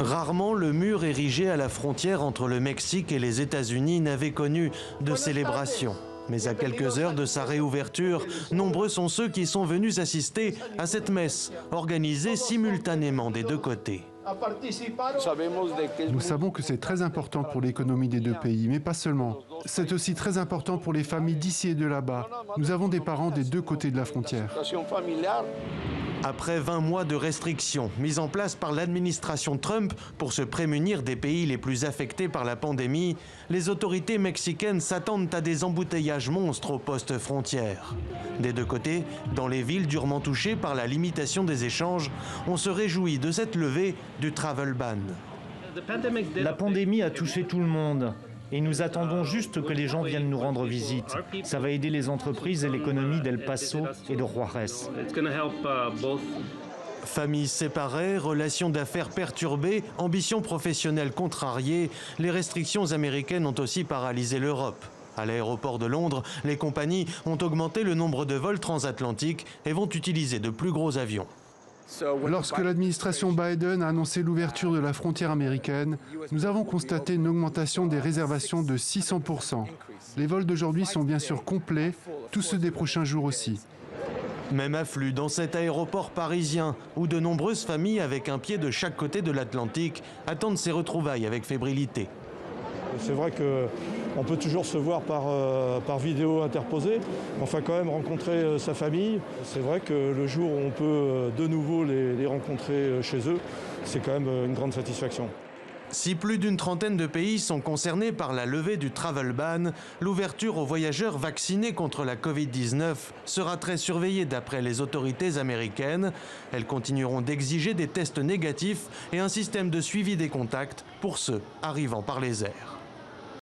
Rarement le mur érigé à la frontière entre le Mexique et les États-Unis n'avait connu de célébration. Mais à quelques heures de sa réouverture, nombreux sont ceux qui sont venus assister à cette messe, organisée simultanément des deux côtés. Nous savons que c'est très important pour l'économie des deux pays, mais pas seulement. C'est aussi très important pour les familles d'ici et de là-bas. Nous avons des parents des deux côtés de la frontière. Après 20 mois de restrictions mises en place par l'administration Trump pour se prémunir des pays les plus affectés par la pandémie, les autorités mexicaines s'attendent à des embouteillages monstres aux postes frontières. Des deux côtés, dans les villes durement touchées par la limitation des échanges, on se réjouit de cette levée du travel ban. La pandémie a touché tout le monde. Et nous attendons juste que les gens viennent nous rendre visite. Ça va aider les entreprises et l'économie d'El Paso et de Juárez. Familles séparées, relations d'affaires perturbées, ambitions professionnelles contrariées, les restrictions américaines ont aussi paralysé l'Europe. À l'aéroport de Londres, les compagnies ont augmenté le nombre de vols transatlantiques et vont utiliser de plus gros avions. Lorsque l'administration Biden a annoncé l'ouverture de la frontière américaine, nous avons constaté une augmentation des réservations de 600%. Les vols d'aujourd'hui sont bien sûr complets, tous ceux des prochains jours aussi. Même afflux dans cet aéroport parisien, où de nombreuses familles avec un pied de chaque côté de l'Atlantique attendent ces retrouvailles avec fébrilité. C'est vrai qu'on peut toujours se voir par vidéo interposée, enfin quand même rencontrer sa famille. C'est vrai que le jour où on peut de nouveau les rencontrer chez eux, c'est quand même une grande satisfaction. Si plus d'une trentaine de pays sont concernés par la levée du travel ban, l'ouverture aux voyageurs vaccinés contre la Covid-19 sera très surveillée d'après les autorités américaines. Elles continueront d'exiger des tests négatifs et un système de suivi des contacts pour ceux arrivant par les airs.